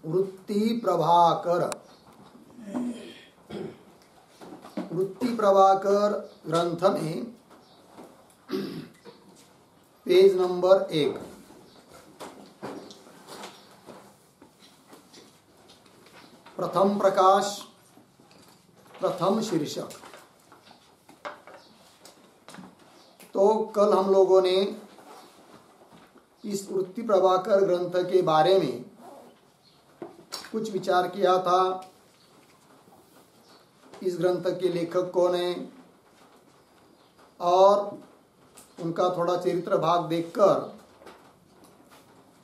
वृत्ति प्रभाकर ग्रंथ में पेज नंबर 1 प्रथम प्रकाश प्रथम शीर्षक। तो कल हम लोगों ने इस वृत्ति प्रभाकर ग्रंथ के बारे में कुछ विचार किया था। इस ग्रंथ के लेखक कौन है और उनका थोड़ा चरित्र भाग देखकर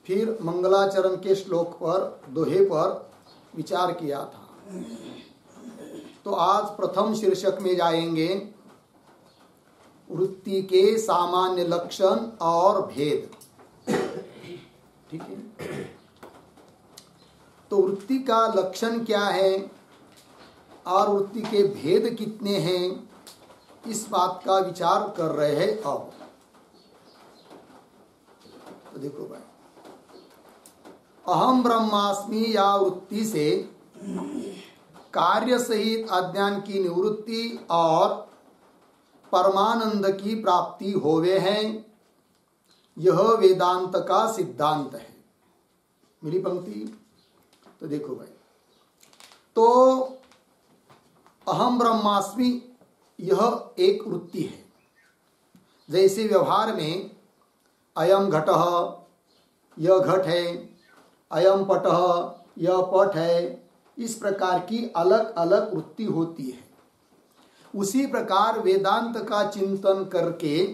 फिर मंगलाचरण के श्लोक पर दोहे पर विचार किया था। तो आज प्रथम शीर्षक में जाएंगे, वृत्ति के सामान्य लक्षण और भेद। ठीक है। तो वृत्ति का लक्षण क्या है और वृत्ति के भेद कितने हैं, इस बात का विचार कर रहे हैं। अब तो देखो भाई, अहम ब्रह्मास्मि या वृत्ति से कार्य सहित अज्ञान की निवृत्ति और परमानंद की प्राप्ति होवे हैं, यह वेदांत का सिद्धांत है। मिली पंक्ति। तो देखो भाई, तो अहम ब्रह्मास्मि यह एक वृत्ति है। जैसे व्यवहार में अयम घटः, यह घट है, अयम पटः, यह पट है, इस प्रकार की अलग अलग वृत्ति होती है। उसी प्रकार वेदांत का चिंतन करके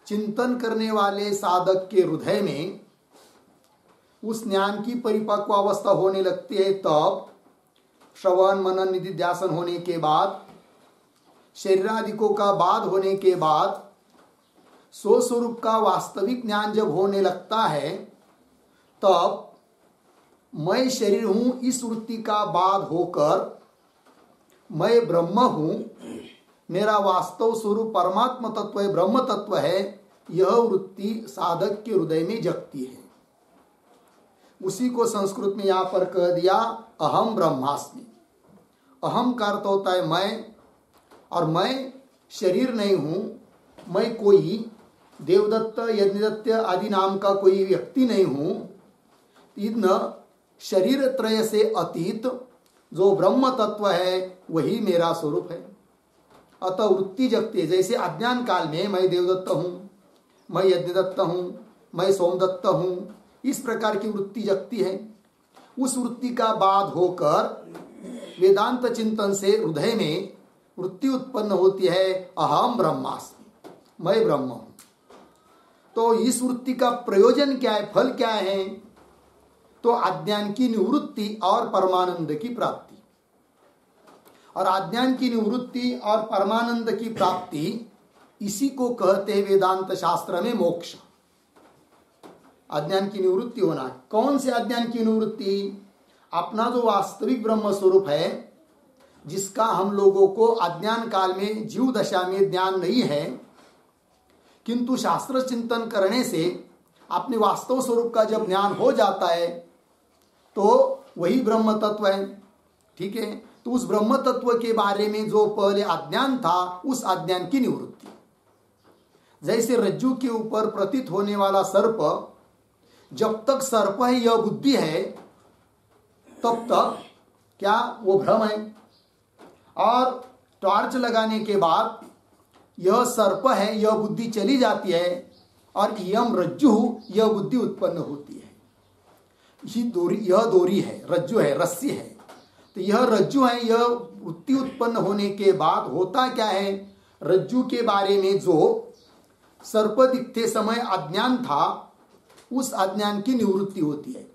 चिंतन करने वाले साधक के हृदय में उस ज्ञान की परिपक्व अवस्था होने लगती है। तब श्रवण मनन निधिध्यासन होने के बाद, शरीरादिकों का बाध होने के बाद, स्वस्वरूप का वास्तविक ज्ञान जब होने लगता है, तब मैं शरीर हूं इस वृत्ति का बाध होकर मैं ब्रह्म हूं, मेरा वास्तव स्वरूप परमात्मा तत्व है, ब्रह्म तत्व है, यह वृत्ति साधक के हृदय में जगती है। उसी को संस्कृत में यहां पर कह दिया, अहम ब्रह्मास्मि। अहम का अर्थ होता है मैं, और मैं शरीर नहीं हूं, मैं कोई देवदत्त यज्ञदत्त आदि नाम का कोई व्यक्ति नहीं हूं। इन शरीर त्रय से अतीत जो ब्रह्म तत्व है वही मेरा स्वरूप है। अतः वृत्ति जगती है। जैसे अज्ञान काल में मैं देवदत्त हूं, मैं यज्ञदत्त हूं, मैं सोमदत्त हूं, इस प्रकार की वृत्ति जगती है। उस वृत्ति का बाध होकर वेदांत चिंतन से हृदय में वृत्ति उत्पन्न होती है, अहम ब्रह्मास्मि, मैं ब्रह्म हूं। तो इस वृत्ति का प्रयोजन क्या है, फल क्या है? तो अज्ञान की निवृत्ति और परमानंद की प्राप्ति। और अज्ञान की निवृत्ति और परमानंद की प्राप्ति, इसी को कहते हैं वेदांत शास्त्र में मोक्ष। अज्ञान की निवृत्ति होना। कौन से अज्ञान की निवृत्ति? अपना जो वास्तविक ब्रह्म स्वरूप है, जिसका हम लोगों को अज्ञान काल में जीव दशा में ज्ञान नहीं है, किंतु शास्त्र चिंतन करने से अपने वास्तव स्वरूप का जब ज्ञान हो जाता है तो वही ब्रह्म तत्व है। ठीक है। तो उस ब्रह्म तत्व के बारे में जो पहले अज्ञान था, उस अज्ञान की निवृत्ति। जैसे रज्जु के ऊपर प्रतीत होने वाला सर्प, जब तक सर्प है यह बुद्धि है, तब तक क्या वो भ्रम है। और टॉर्च लगाने के बाद यह सर्प है, यह बुद्धि चली जाती है, और यम रज्जु, यह बुद्धि उत्पन्न होती है। यह दोरी है, रज्जु है, रस्सी है। तो यह रज्जु है, यह वृत्ति उत्पन्न होने के बाद होता क्या है? रज्जु के बारे में जो सर्प दिखते समय अज्ञान था, उस अज्ञान की निवृत्ति होती है।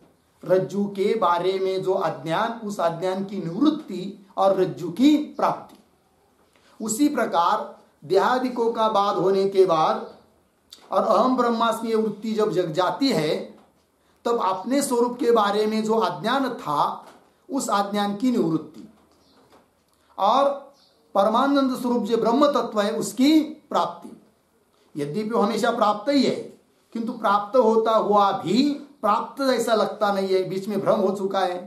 रज्जु के बारे में जो अज्ञान, उस अज्ञान की निवृत्ति और रज्जु की प्राप्ति। उसी प्रकार देहादिकों का बाध होने के बाद और अहम ब्रह्मास्मि वृत्ति जब जग जाती है, तब अपने स्वरूप के बारे में जो अज्ञान था, उस अज्ञान की निवृत्ति और परमानंद स्वरूप जो ब्रह्म तत्व है उसकी प्राप्ति। यद्यपि वो हमेशा प्राप्त ही है, किंतु प्राप्त होता हुआ भी प्राप्त ऐसा लगता नहीं है, बीच में भ्रम हो चुका है,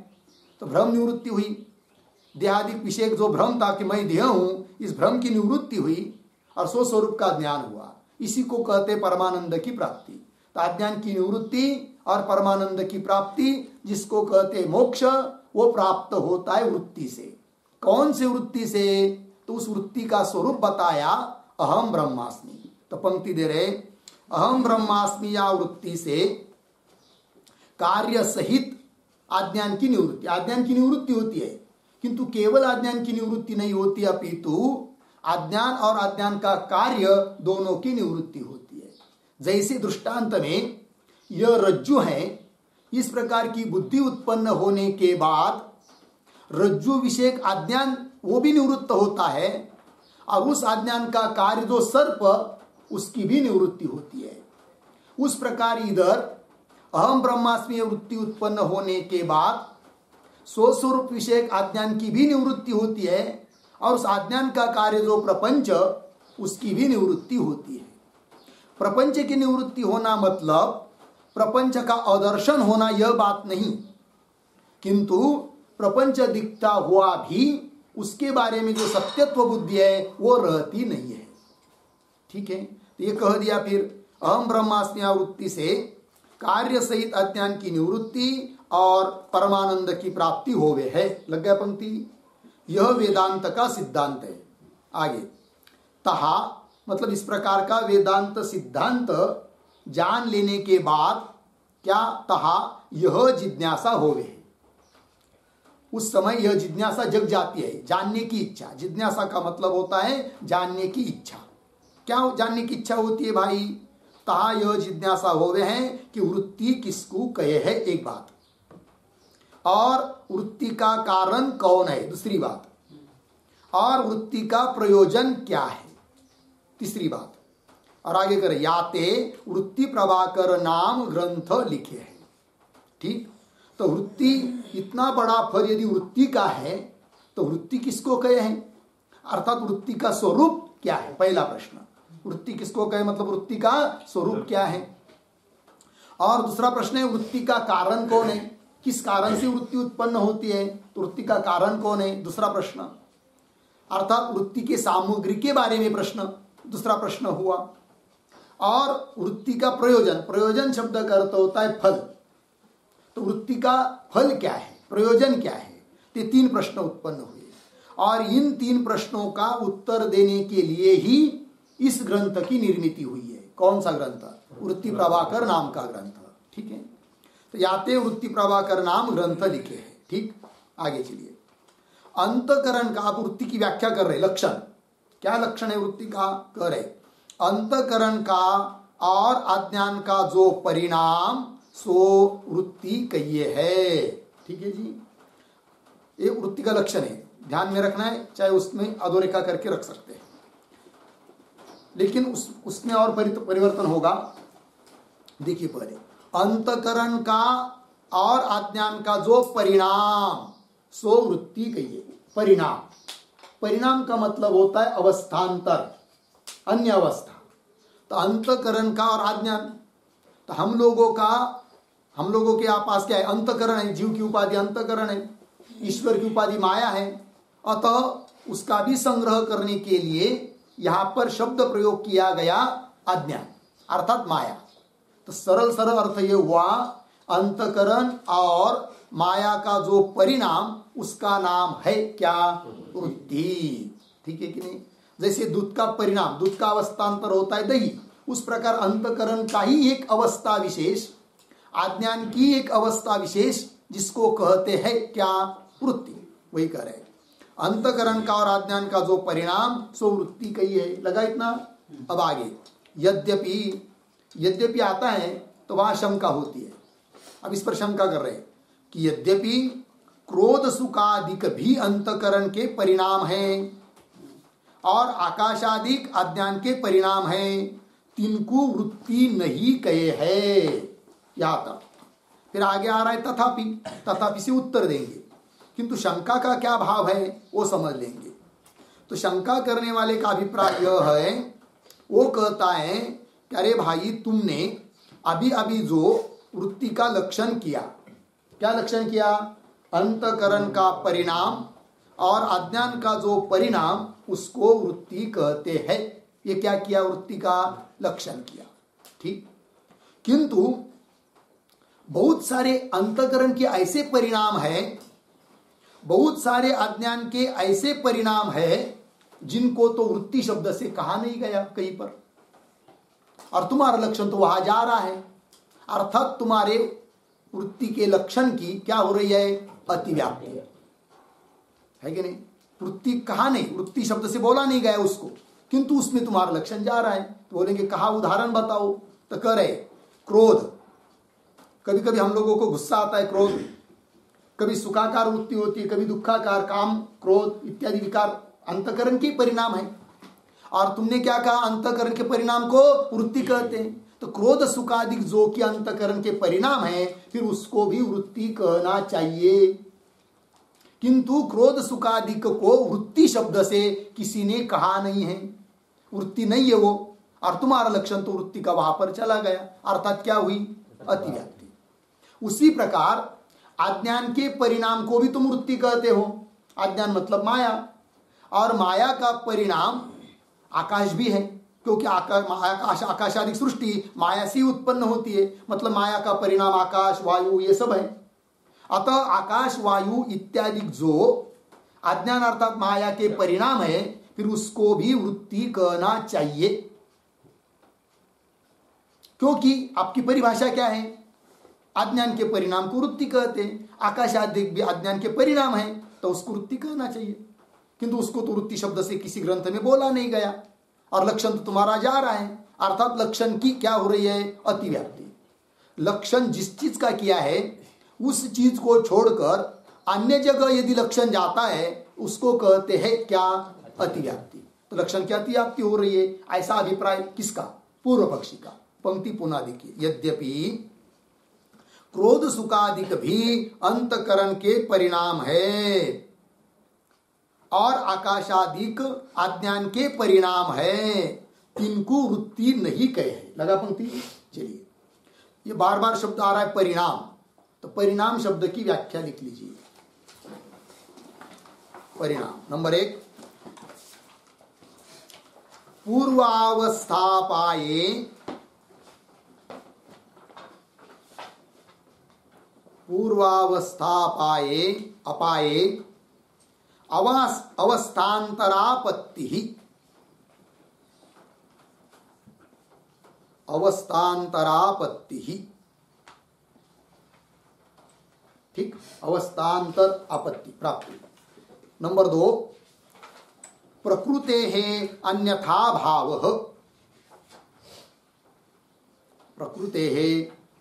तो भ्रम निवृत्ति हुई। देहादिक विषय जो भ्रम था कि मैं देह हूं, इस भ्रम की निवृत्ति हुई और स्वस्वरूप का ज्ञान हुआ। इसी को कहते परमानंद की प्राप्ति। तो अज्ञान की निवृत्ति और परमानंद की प्राप्ति, जिसको कहते मोक्ष, वो प्राप्त होता है वृत्ति से। कौन सी वृत्ति से? तो उस वृत्ति का स्वरूप बताया, अहम ब्रह्मास्मि। तो पंक्ति दे रहे, अहम ब्रह्मास्मि या वृत्ति से कार्य सहित अज्ञान की निवृत्ति। अज्ञान की निवृत्ति होती है, किंतु केवल अज्ञान की निवृत्ति नहीं होती, अपितु अज्ञान और अज्ञान का कार्य दोनों की निवृत्ति होती है। जैसे दृष्टांत में यह रज्जु है, इस प्रकार की बुद्धि उत्पन्न होने के बाद रज्जु विषयक अज्ञान वो भी निवृत्त होता है, और उस अज्ञान का कार्य जो सर्प, उसकी भी निवृत्ति होती है। उस प्रकार इधर अहम ब्रह्मास्मि वृत्ति उत्पन्न होने के बाद स्वस्वरूप विषयक अज्ञान की भी निवृत्ति होती है, और उस अज्ञान का कार्य जो प्रपंच, उसकी भी निवृत्ति होती है। प्रपंच की निवृत्ति होना मतलब प्रपंच का अदर्शन होना, यह बात नहीं, किंतु प्रपंच दिखता हुआ भी उसके बारे में जो सत्यत्व बुद्धि है वो रहती नहीं है। ठीक है, तो ये कह दिया फिर अहम ब्रह्मास्मि वृत्ति से कार्य सहित अज्ञान की निवृत्ति और परमानंद की प्राप्ति होवे है। लग गया पंक्ति। यह वेदांत का सिद्धांत है। आगे तहा मतलब इस प्रकार का वेदांत सिद्धांत जान लेने के बाद क्या? तहा यह जिज्ञासा होवे, उस समय यह जिज्ञासा जग जाती है, जानने की इच्छा। जिज्ञासा का मतलब होता है जानने की इच्छा। क्या जानने की इच्छा होती है भाई? तहा यह जिज्ञासा होवे है कि वृत्ति किसको कहे है, एक बात, और वृत्ति का कारण कौन है, दूसरी बात, और वृत्ति का प्रयोजन क्या है, तीसरी बात। और आगे कर याते वृत्ति प्रभाकर नाम ग्रंथ लिखे है। ठीक, तो वृत्ति इतना बड़ा फल यदि वृत्ति का है तो वृत्ति किसको कहे हैं, अर्थात वृत्ति का स्वरूप क्या है, पहला प्रश्न। वृत्ति किसको कहे मतलब वृत्ति का स्वरूप क्या है। और दूसरा प्रश्न है वृत्ति का कारण कौन है, किस कारण से वृत्ति उत्पन्न होती है, तो वृत्ति का कारण कौन है, दूसरा प्रश्न। अर्थात वृत्ति के सामग्री के बारे में प्रश्न, दूसरा प्रश्न हुआ। और वृत्ति का प्रयोजन, प्रयोजन शब्द का अर्थ होता है फल, तो वृत्ति का फल क्या है, प्रयोजन क्या है, ये तीन प्रश्न उत्पन्न हुए। और इन तीन प्रश्नों का उत्तर देने के लिए ही इस ग्रंथ की निर्मित हुई है। कौन सा ग्रंथ? वृत्ति प्रभाकर नाम का ग्रंथ। ठीक है, तो याते वृत्ति प्रभाकर नाम ग्रंथ लिखे हैं। ठीक, आगे चलिए। अंतकरण का, आप वृत्ति की व्याख्या कर रहे, लक्षण क्या लक्षण है वृत्ति का, कह रहे अंतकरण का और अज्ञान का जो परिणाम सो वृत्ति कहिए है। ठीक है जी, ये वृत्ति का लक्षण है, ध्यान में रखना है, चाहे उसमें अधोरेखा करके रख सकते हैं, लेकिन उसमें और परिवर्तन होगा। देखिए पहले अंतकरण का और अज्ञान का जो परिणाम सो वृत्ति कहिए। परिणाम, परिणाम का मतलब होता है अवस्थांतर, अन्य अवस्था। तो अंतकरण का और अज्ञान, तो हम लोगों के पास क्या है, अंतकरण है, जीव की उपाधि अंतकरण है, ईश्वर की उपाधि माया है। अतः उसका भी संग्रह करने के लिए यहां पर शब्द प्रयोग किया गया अज्ञान अर्थात माया। तो सरल अर्थ ये हुआ अंतकरण और माया का जो परिणाम उसका नाम है क्या, वृत्ति। ठीक है कि नहीं? जैसे दूध का परिणाम, दूध का अवस्थांतर होता है दही, उस प्रकार अंतकरण का ही एक अवस्था विशेष, अज्ञान की एक अवस्था विशेष, जिसको कहते हैं क्या, वृत्ति। वही कह रहे अंतकरण का और अज्ञान का जो परिणाम सो वृत्ति कही है। लगा इतना? अब आगे यद्यपि आता है तो वहां शंका होती है। अब इस पर शंका कर रहे हैं कि यद्यपि क्रोध सुखादिक भी अंतकरण के परिणाम हैं और आकाशादिक अज्ञान के परिणाम हैं, तिनको वृत्ति नहीं कहे है। यहां तक फिर आगे आ रहा है तथापि से उत्तर देंगे, किंतु शंका का क्या भाव है वो समझ लेंगे। तो शंका करने वाले का अभिप्राय यह है, वो कहता है कि अरे भाई तुमने अभी जो वृत्ति का लक्षण किया। क्या लक्षण किया? अंतकरण का परिणाम और अज्ञान का जो परिणाम उसको वृत्ति कहते हैं। ये क्या किया? वृत्ति का लक्षण किया। ठीक। किंतु बहुत सारे अंतकरण के ऐसे परिणाम हैं, बहुत सारे अज्ञान के ऐसे परिणाम हैं जिनको तो वृत्ति शब्द से कहा नहीं गया कहीं पर, और तुम्हारा लक्षण तो वहां जा रहा है। अर्थात तुम्हारे वृत्ति के लक्षण की क्या हो रही है? अतिव्याप्ति है कि नहीं? वृत्ति कहा नहीं, वृत्ति शब्द से बोला नहीं गया उसको, किंतु उसमें तुम्हारा लक्षण जा रहा है। तो बोलेंगे कहा, उदाहरण बताओ। तो कह रहे क्रोध। कभी कभी हम लोगों को गुस्सा आता है, क्रोध। कभी सुखाकार वृत्ति होती है, कभी दुखाकार, काम, क्रोध इत्यादि विकार अंतकरण के परिणाम है। और तुमने क्या कहा? अंतकरण के परिणाम को वृत्ति कहते हैं। तो क्रोध सुखादिक जो कि अंतकरण के परिणाम है, फिर उसको भी वृत्ति कहना चाहिए। किंतु क्रोध सुखादिक को वृत्ति शब्द से किसी ने कहा नहीं है, वृत्ति नहीं है वो, और तुम्हारा लक्षण तो वृत्ति का वहां पर चला गया। अर्थात क्या हुई? अतिव्याप्ति। उसी प्रकार अज्ञान के परिणाम को भी तुम वृत्ति कहते हो। अज्ञान मतलब माया, और माया का परिणाम आकाश भी है, क्योंकि आकाश आदि सृष्टि माया से उत्पन्न होती है। मतलब माया का परिणाम आकाश, वायु ये सब है। अतः आकाश, वायु इत्यादि जो अज्ञान अर्थात माया के परिणाम है, फिर उसको भी वृत्ति कहना चाहिए। क्योंकि आपकी परिभाषा क्या है? अज्ञान के परिणाम को वृत्ति कहते हैं। आकाश आदि भी अज्ञान के परिणाम है, तो उसको वृत्ति कहना चाहिए। किंतु उसको तो वृत्ति शब्द से किसी ग्रंथ में बोला नहीं गया, और लक्षण तो तुम्हारा जा रहा है। अर्थात लक्षण की क्या हो रही है? अतिव्याप्ति। लक्षण जिस चीज का किया है उस चीज को छोड़कर अन्य जगह यदि लक्षण जाता है उसको कहते हैं क्या? अतिव्याप्ति। तो लक्षण की अतिव्याप्ति हो रही है, ऐसा अभिप्राय किसका? पूर्व पक्षी का। पंक्ति पुनः देखिए। यद्यपि क्रोध सुखादिक भी अंतकरण के परिणाम है और आकाशादिक अज्ञान के परिणाम है, तिनको वृत्ति नहीं कहे। लगा पंक्ति? चलिए, ये बार बार शब्द आ रहा है परिणाम, तो परिणाम शब्द की व्याख्या लिख लीजिए। परिणाम नंबर 1, पूर्वावस्था पाए, पूर्वावस्था पाए अपाए अवस्थान्तरापत्ति, अवस्थान्तरापत्ति। ठीक, अवस्थान्तर आपत्ति प्राप्ति। नंबर 2, प्रकृते अन्यथा भाव, प्रकृते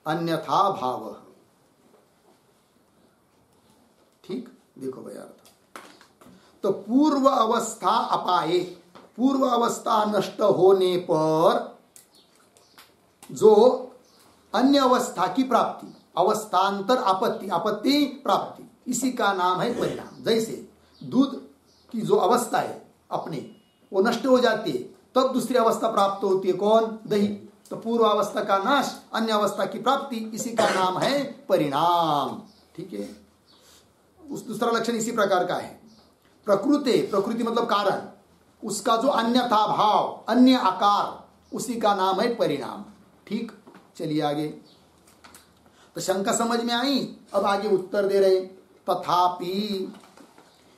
अन्यथा भाव। ठीक, देखो भाई अर्थ। तो पूर्व अवस्था अपाए, पूर्व अवस्था नष्ट होने पर जो अन्य अवस्था की प्राप्ति, अवस्थान्तर आपत्ति, आपत्ति प्राप्ति, इसी का नाम है परिणाम। जैसे दूध की जो अवस्था है अपने, वो नष्ट हो जाती है, तब दूसरी अवस्था प्राप्त होती है, कौन? दही। तो पूर्व अवस्था का नाश, अन्य अवस्था की प्राप्ति, इसी का नाम है परिणाम। ठीक है, उस दूसरा लक्षण इसी प्रकार का है। प्रकृति, प्रकृति मतलब कारण, उसका जो अन्यथा भाव, अन्य आकार, उसी का नाम है परिणाम। ठीक, चलिए आगे। तो शंका समझ में आई। अब आगे उत्तर दे रहे। तथापि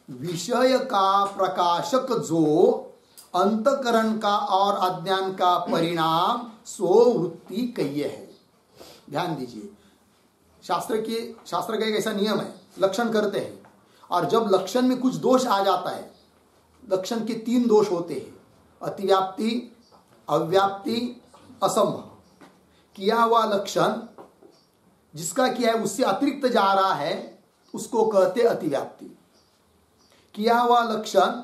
विषय का प्रकाशक जो अंतकरण का और अज्ञान का परिणाम सो वृत्ति कहिए है। ध्यान दीजिए, शास्त्र का एक ऐसा नियम है, लक्षण करते हैं, और जब लक्षण में कुछ दोष आ जाता है, लक्षण के 3 दोष होते हैं, अतिव्याप्ति, अव्याप्ति, असंभव। किया हुआ लक्षण जिसका किया है उससे अतिरिक्त जा रहा है, उसको कहते अतिव्याप्ति। किया हुआ लक्षण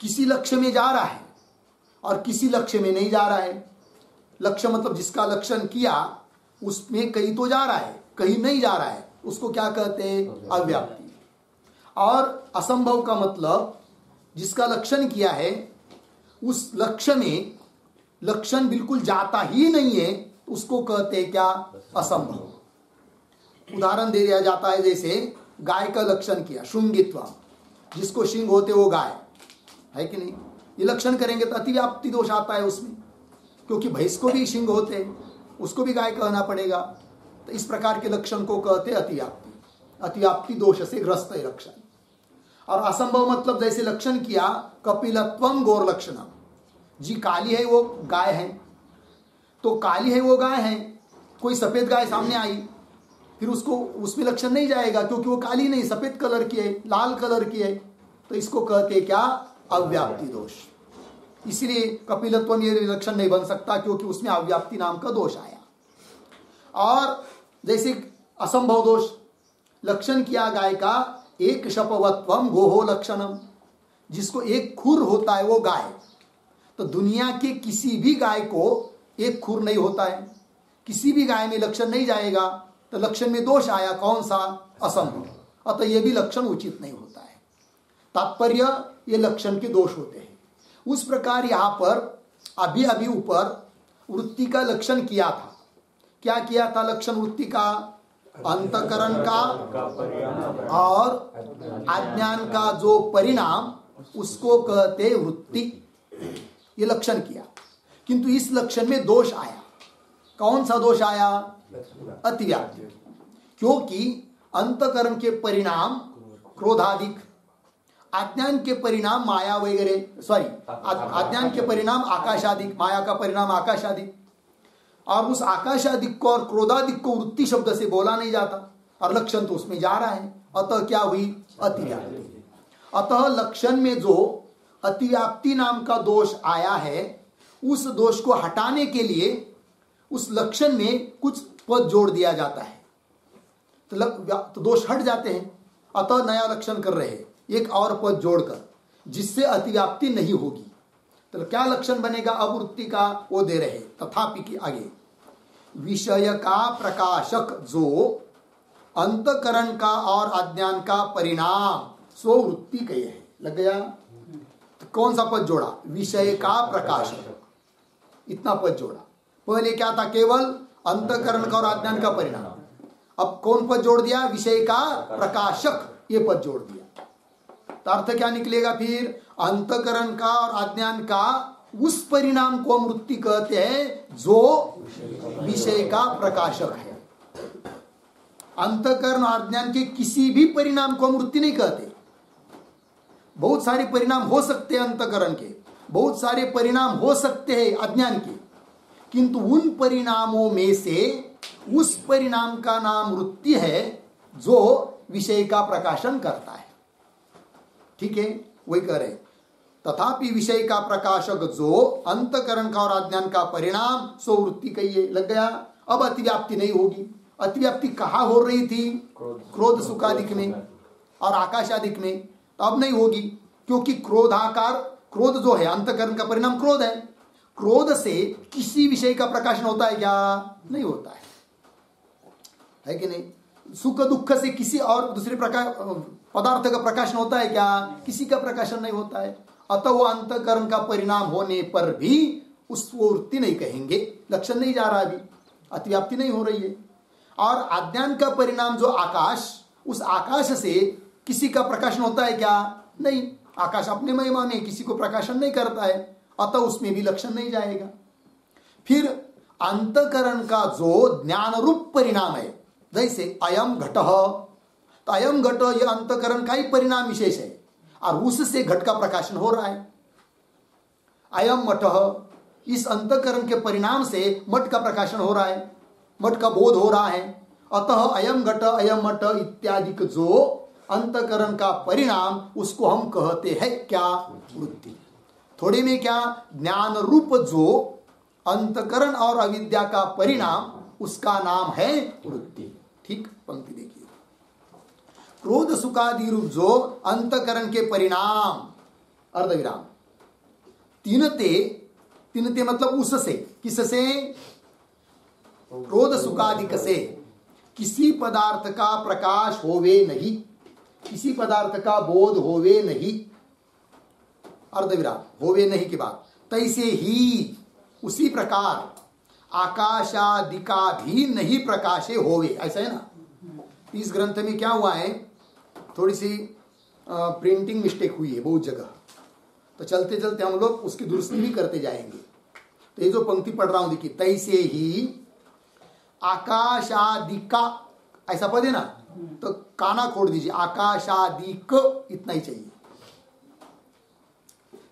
किसी लक्ष्य में जा रहा है और किसी लक्ष्य में नहीं जा रहा है। लक्ष्य मतलब जिसका लक्षण किया उसमें कहीं तो जा रहा है, कहीं नहीं जा रहा है, उसको क्या कहते हैं? अव्याप्ति। और असंभव का मतलब जिसका लक्षण किया है उस लक्ष्य में लक्षण बिल्कुल जाता ही नहीं है, उसको कहते क्या? असंभव। उदाहरण दे दिया जाता है, जैसे गाय का लक्षण किया श्रृंगित्व, जिसको शिंग होते वो गाय है कि नहीं, ये लक्षण करेंगे तो अतिव्याप्ति दोष आता है उसमें, क्योंकि भैंस को भी शिंग होते उसको भी गाय कहना पड़ेगा। तो इस प्रकार के लक्षण को कहते अतिव्याप्ति। अतिव्याप्ति दोष से ग्रस्त है लक्षण। और असंभव मतलब जैसे लक्षण किया कपिलत्वम गौर लक्षणम, जी काली है वो गाय है, तो काली है वो गाय है, कोई सफेद गाय सामने आई, फिर उसको उसमें लक्षण नहीं जाएगा क्योंकि वो काली नहीं, सफेद कलर की है, लाल कलर की है, तो इसको कहते क्या? अव्याप्ति दोष। इसलिए कपिलत्वम ये लक्षण नहीं बन सकता क्योंकि उसमें अव्याप्ति नाम का दोष आया। और जैसे असंभव दोष लक्षण किया गाय का एक शपवत्वम गोहो लक्षणम, जिसको एक खुर होता है वो गाय, तो दुनिया के किसी भी गाय को एक खुर नहीं होता है, किसी भी गाय में लक्षण नहीं जाएगा, तो लक्षण में दोष आया, कौन सा? असंभव। अतः यह भी लक्षण उचित नहीं होता है। तात्पर्य ये लक्षण के दोष होते हैं। उस प्रकार यहां पर अभी अभी ऊपर वृत्ति का लक्षण किया था। क्या किया था लक्षण वृत्ति का? अंतकरण का और अज्ञान का जो परिणाम उसको कहते वृत्ति, ये लक्षण किया। किंतु इस लक्षण में दोष आया। कौन सा दोष आया? अतिव्याप्ति। क्योंकि अंतकरण के परिणाम क्रोधादिक, अज्ञान के परिणाम माया वगैरह, अज्ञान के परिणाम आकाशादिक, माया का परिणाम आकाशादिक, और उस आकाशादिक को और क्रोधादिक को वृत्ति शब्द से बोला नहीं जाता, और लक्षण तो उसमें जा रहा है। अतः क्या हुई? अतिव्याप्ति। अतः लक्षण में जो अतिव्याप्ति नाम का दोष आया है, उस दोष को हटाने के लिए उस लक्षण में कुछ पद जोड़ दिया जाता है, तो दोष हट जाते हैं। अतः नया लक्षण कर रहे हैं एक और पद जोड़कर, जिससे अतिव्याप्ति नहीं होगी। तो क्या लक्षण बनेगा अब वृत्ति का? वो दे रहे तथापि की आगे, विषय का प्रकाशक जो अंतकरण का और अज्ञान का परिणाम सो वृत्ति कहे है। लग गया? तो कौन सा पद जोड़ा? विषय का प्रकाशक, इतना पद जोड़ा। पहले क्या था? केवल अंतकरण का और अज्ञान का परिणाम। अब कौन पद जोड़ दिया? विषय का प्रकाशक, ये पद जोड़ दिया। तो अर्थ क्या निकलेगा फिर? अंतकरण का और अज्ञान का उस परिणाम को हम वृत्ति कहते हैं जो विषय का प्रकाशक है। अंतकरण और अज्ञान के किसी भी परिणाम को हम वृत्ति नहीं कहते। बहुत सारे परिणाम हो सकते हैं अंतकरण के, बहुत सारे परिणाम हो सकते हैं अज्ञान के, किंतु उन परिणामों में से उस परिणाम का नाम वृत्ति है जो विषय का प्रकाशन करता है। ठीक है, वही कह रहे। तथापि विषय का प्रकाशक जो अंतकरण का और अज्ञान का परिणाम सो वृत्ति कहिए। लग गया? अब अतिव्याप्ति नहीं होगी। अतिव्याप्ति कहाँ हो रही थी? क्रोध सुखादिक में और आकाशादिक में। तो अब नहीं होगी, क्योंकि क्रोधाकार, क्रोध जो है अंतकरण का परिणाम क्रोध है, क्रोध से किसी विषय का प्रकाशन होता है क्या? नहीं होता है कि नहीं? सुख दुख से किसी और दूसरे प्रकार पदार्थ का प्रकाशन होता है क्या? किसी का प्रकाशन नहीं होता है। अतः वो अंतकरण का परिणाम होने पर भी उसको वृत्ति नहीं कहेंगे, लक्षण नहीं जा रहा, अभी अतिव्याप्ति नहीं हो रही है। और अज्ञान का परिणाम जो आकाश, उस आकाश से किसी का प्रकाशन होता है क्या? नहीं, आकाश अपने महिमा में किसी को प्रकाशन नहीं करता है, अतः उसमें भी लक्षण नहीं जाएगा। फिर अंतकरण का जो ज्ञान रूप परिणाम है, जैसे अयम घटः, तो अयम घट यह अंतकरण का ही परिणाम विशेष है और उससे घट का प्रकाशन हो रहा है। अयम मठः, इस अंतकरण के परिणाम से मठ का प्रकाशन हो रहा है, मठ का बोध हो रहा है। अतः अयम घट अयम मठ इत्यादि जो अंतकरण का परिणाम, उसको हम कहते हैं क्या? वृत्ति। थोड़े में क्या? ज्ञान रूप जो अंतकरण और अविद्या का परिणाम, उसका नाम है वृत्ति। ठीक, पंक्ति देखिए। क्रोध सुखादि रूप जो अंतकरण के परिणाम, अर्धविराम, तीनते, तीनते मतलब उससे, किससे? क्रोध सुखादिक से किसी पदार्थ का प्रकाश होवे नहीं, किसी पदार्थ का बोध होवे नहीं, अर्धविराम, होवे नहीं के बाद, तैसे ही उसी प्रकार आकाशादिका भी नहीं प्रकाशे होवे, ऐसा है ना। इस ग्रंथ में क्या हुआ है, थोड़ी सी प्रिंटिंग मिस्टेक हुई है बहुत जगह, तो चलते चलते हम लोग उसकी दुरुस्ती भी करते जाएंगे। तो ये जो पंक्ति पढ़ रहा हूं देखिए, तैसे ही आकाशादिका, ऐसा पद है ना, तो काना खोड़ दीजिए, आकाशादिक इतना ही चाहिए।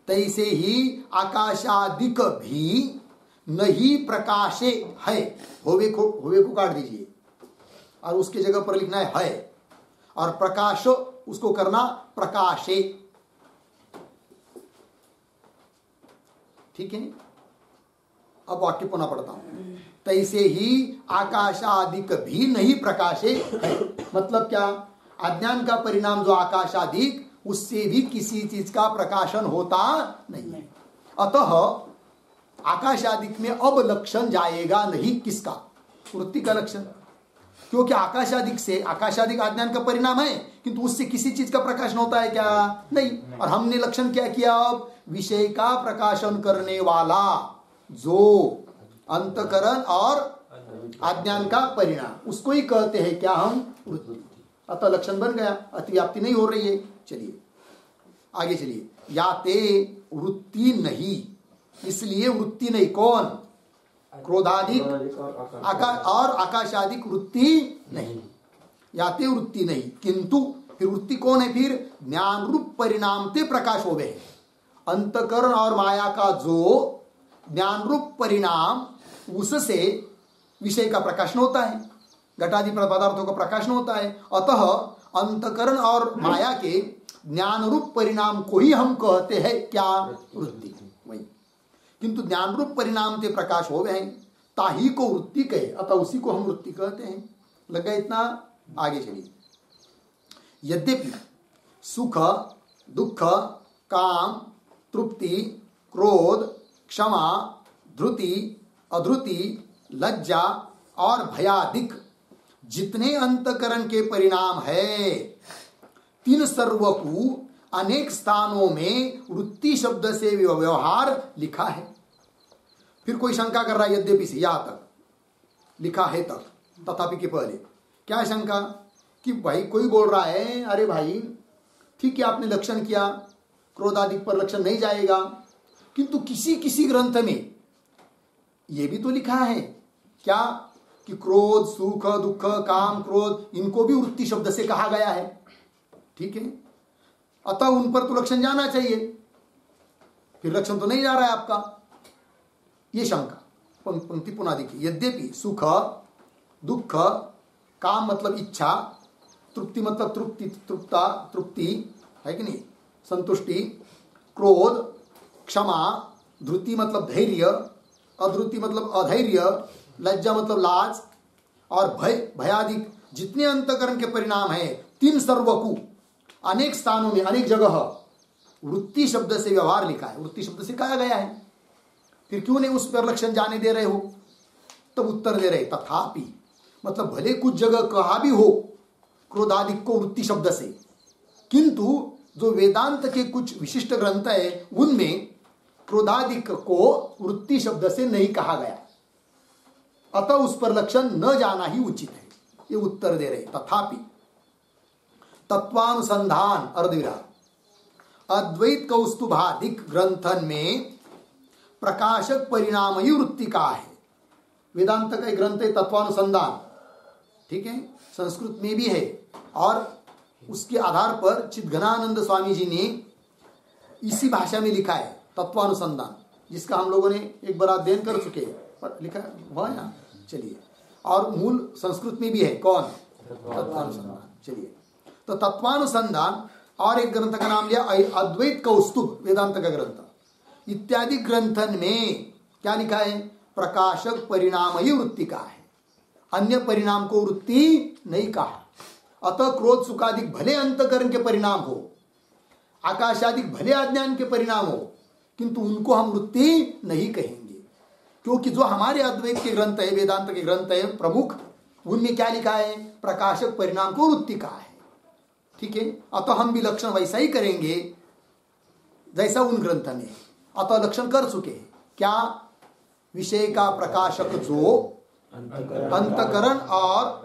तैसे ही आकाशादिक भी नहीं प्रकाशे है, होवे को काट दीजिए और उसके जगह पर लिखना है, और प्रकाश उसको करना प्रकाशे, ठीक है। अब वाक्य पुनः पढ़ता हूं, तैसे ही आकाशादिक भी नहीं प्रकाशे है, मतलब क्या, अज्ञान का परिणाम जो आकाशादिक, उससे भी किसी चीज का प्रकाशन होता नहीं है। अतः आकाशादिक में अब लक्षण जाएगा नहीं, किसका, वृत्ति का लक्षण, क्योंकि आकाशादिक से, आकाशादिक अज्ञान का परिणाम है, किंतु उससे किसी चीज का प्रकाशन होता है क्या, नहीं। और हमने लक्षण क्या किया, अब विषय का प्रकाशन करने वाला जो अंतकरण और अज्ञान का परिणाम, उसको ही कहते हैं क्या हम, वृत्ति। अतः लक्षण बन गया, अतिव्याप्ति नहीं हो रही है। चलिए आगे चलिए, याते वृत्ति नहीं, इसलिए वृत्ति नहीं, कौन, क्रोधादिक और आकाशादिक वृत्ति नहीं, याते वृत्ति नहीं, किंतु फिर वृत्ति कौन है, फिर ज्ञान रूप परिणाम ते प्रकाश हो गए, अंतकरण और माया का जो ज्ञान रूप परिणाम, उससे विषय का प्रकाशन होता है, घटादि पदार्थों का प्रकाशन होता है। अतः अंतकरण और माया के ज्ञान रूप परिणाम को ही हम कहते हैं क्या, वृत्ति, वही। किंतु ज्ञान रूप परिणाम ते प्रकाश हो गए, ताही को वृत्ति कहे, अतः उसी को हम वृत्ति कहते हैं। लग गया इतना, आगे चलिए। यद्यपि सुख दुख काम तृप्ति क्रोध क्षमा धृति अधृति लज्जा और भयादिक जितने अंतकरण के परिणाम है, तीन सर्व को अनेक स्थानों में वृत्ति शब्द से व्यवहार लिखा है। फिर कोई शंका कर रहा है, यद्यपि से यहां तक लिखा है तक, तथापि के पहले क्या शंका, कि भाई कोई बोल रहा है, अरे भाई ठीक है आपने लक्षण किया, क्रोधादिक पर लक्षण नहीं जाएगा, किंतु किसी किसी ग्रंथ में यह भी तो लिखा है क्या, कि क्रोध सुख दुख काम क्रोध, इनको भी वृत्ति शब्द से कहा गया है, ठीक है। अतः उन पर तो लक्षण जाना चाहिए, फिर लक्षण तो नहीं जा रहा है आपका, ये शंका। पंक्ति पुनः देखिए, यद्यपि सुख दुख काम मतलब इच्छा, तृप्ति मतलब तृप्ति, तृप्ता तृप्ति है कि नहीं, संतुष्टि, क्रोध क्षमा, धृति मतलब धैर्य, अधृति मतलब अधैर्य, लज्जा मतलब लाज, और भय भयादिक जितने अंतकरण के परिणाम है, तीन सर्वकु अनेक स्थानों में अनेक जगह वृत्ति शब्द से व्यवहार लिखा है, वृत्ति शब्द से कहा गया है, फिर क्यों नहीं उस पर लक्षण जाने दे रहे हो। तब उत्तर दे रहे, तथापि मतलब भले कुछ जगह कहा भी हो क्रोधादिक को वृत्ति शब्द से, किंतु जो वेदांत के कुछ विशिष्ट ग्रंथ है उनमें क्रोधादिक को वृत्ति शब्द से नहीं कहा गया, अतः उस पर लक्षण न जाना ही उचित है, ये उत्तर दे रहे। तथापि तत्वानुसंधान अर्धविराम अद्वैत कौस्तुभादिक ग्रंथन में प्रकाशक परिणाम ही वृत्ति का है। वेदांत का एक ग्रंथ है तत्वानुसंधान, ठीक है, संस्कृत में भी है, और उसके आधार पर चिद्घनानंद स्वामी जी ने इसी भाषा में लिखा है तत्वानुसंधान, जिसका हम लोगों ने एक बार अध्ययन कर चुके हैं, पर लिखा हुआ है ना। चलिए, और मूल संस्कृत में भी है, कौन, तत्वानुसंधान। चलिए, तो तत्वानुसंधान और एक ग्रंथ का नाम लिया अद्वैत कौस्तुभ, वेदांत का ग्रंथ, इत्यादि ग्रंथन में क्या लिखा है, प्रकाशक परिणाम ही वृत्ति का है, अन्य परिणाम को वृत्ति नहीं कहा। अतः क्रोध सुखादिक भले अंतकरण के परिणाम हो, आकाशादिक भले अज्ञान के परिणाम हो, किंतु उनको हम वृत्ति नहीं कहेंगे, क्योंकि जो हमारे अद्वैत के ग्रंथ है, वेदांत के ग्रंथ है प्रमुख, उनमें क्या लिखा है, प्रकाशक परिणाम को वृत्ति कहा है, ठीक है। अतः हम भी लक्षण वैसा ही करेंगे जैसा उन ग्रंथ ने, अतः लक्षण कर चुके हैं क्या, विषय का प्रकाशक जो अंतकरण और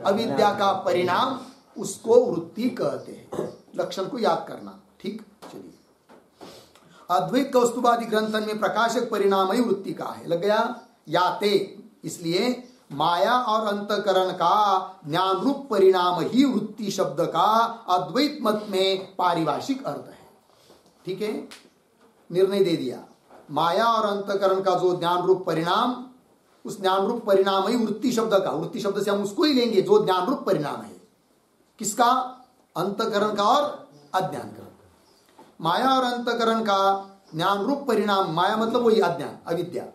अविद्या का परिणाम, उसको वृत्ति कहते हैं। लक्षण को याद करना। ठीक, चलिए। अद्वैत कौस्तुभादि ग्रंथन में प्रकाशक परिणाम ही वृत्ति का है। लग गया याते, इसलिए माया और अंतकरण का ज्ञान रूप परिणाम ही वृत्ति शब्द का अद्वैत मत में पारिभाषिक अर्थ है। ठीक है, निर्णय दे दिया। माया और अंतकरण का जो ज्ञान रूप परिणाम, उस ज्ञान रूप परिणाम ही वृत्ति शब्द का, वृत्ति शब्द से हम उसको ही लेंगे जो ज्ञान रूप परिणाम है। किसका? अंतकरण का और अज्ञान का। माया और अंतकरण का ज्ञान रूप परिणाम, माया मतलब वही अज्ञान, अविद्या,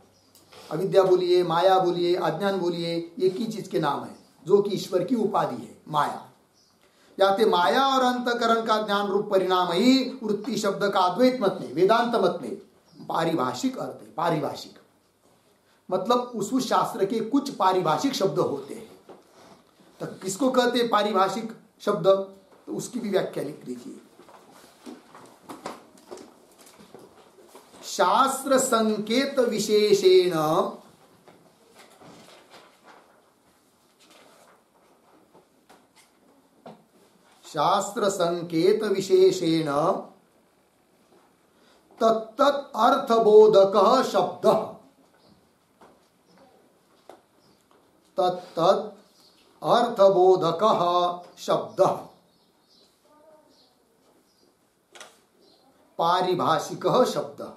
अविद्या बोलिए, माया बोलिए, अज्ञान बोलिए, एक ही चीज के नाम है जो कि ईश्वर की उपाधि है, माया। याते माया और अंतकरण का ज्ञान रूप परिणाम ही वृत्ति शब्द का अद्वैत मत में, वेदांत मत में पारिभाषिक अर्थ है। पारिभाषिक मतलब उस शास्त्र के कुछ पारिभाषिक शब्द होते हैं। तो किसको कहते हैं पारिभाषिक शब्द? तो उसकी भी व्याख्या लिख लीजिए। शास्त्र संकेत विशेषेण तत्तत् अर्थबोधकः शब्दः, तत्तत् अर्थबोधकः शब्दः पारिभाषिकः शब्दः।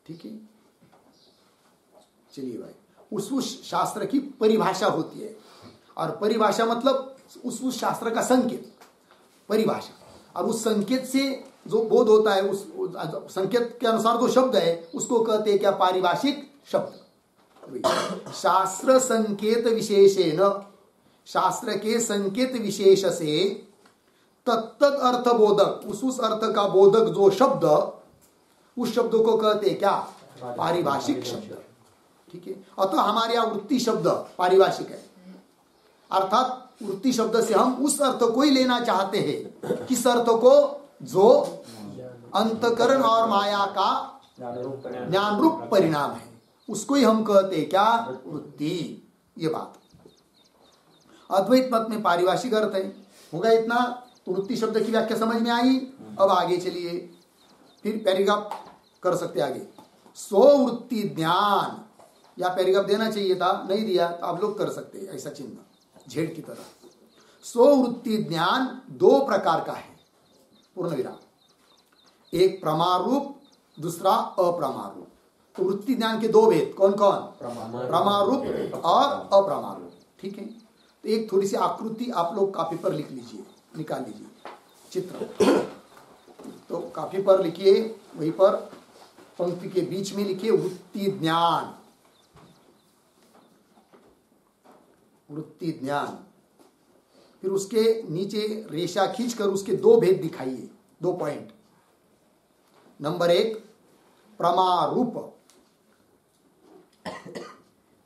ठीक है, चलिए भाई। उस शास्त्र की परिभाषा होती है, और परिभाषा मतलब उस शास्त्र का संकेत, परिभाषा। और उस संकेत से जो बोध होता है, उस संकेत के अनुसार जो शब्द है उसको कहते हैं क्या? पारिभाषिक शब्द। शास्त्र संकेत विशेषेण, शास्त्र के संकेत विशेष से तत्तत् अर्थ बोधक, उस अर्थ का बोधक जो शब्द, उस शब्द को कहते हैं क्या? पारिभाषिक शब्द। ठीक है, अतः हमारे यहाँ वृत्ति शब्द पारिभाषिक है, अर्थात वृत्ति शब्द से हम उस अर्थ को ही लेना चाहते हैं। किस अर्थ को? जो अंतकरण और माया का ज्ञान रूप परिणाम है, उसको ही हम कहते हैं क्या? वृत्ति। ये बात अद्वैत मत में पारिभाषिक अर्थ है। होगा इतना? तो वृत्ति शब्द की व्याख्या समझ में आई। अब आगे चलिए, फिर पैराग्राफ कर सकते आगे। स्ववृत्ति ज्ञान, या पैराग्राफ देना चाहिए था, नहीं दिया तो आप लोग कर सकते हैं ऐसा चिन्ह झेड़ की तरह। स्ववृत्ति ज्ञान दो प्रकार का है, पूर्ण विराम। एक प्रमारूप, दूसरा अप्रमारूप। तो वृत्ति ज्ञान के दो भेद कौन कौन? प्रमारूप और अप्रमारूप। ठीक है, तो एक थोड़ी सी आकृति आप लोग कॉपी पर लिख लीजिए, निकाल लीजिए चित्र। तो कॉपी पर लिखिए, वहीं पर पंक्ति के बीच में लिखिए वृत्ति ज्ञान, वृत्ति ज्ञान। फिर उसके नीचे रेशा खींचकर उसके दो भेद दिखाइए, दो पॉइंट। नंबर एक प्रमारूप,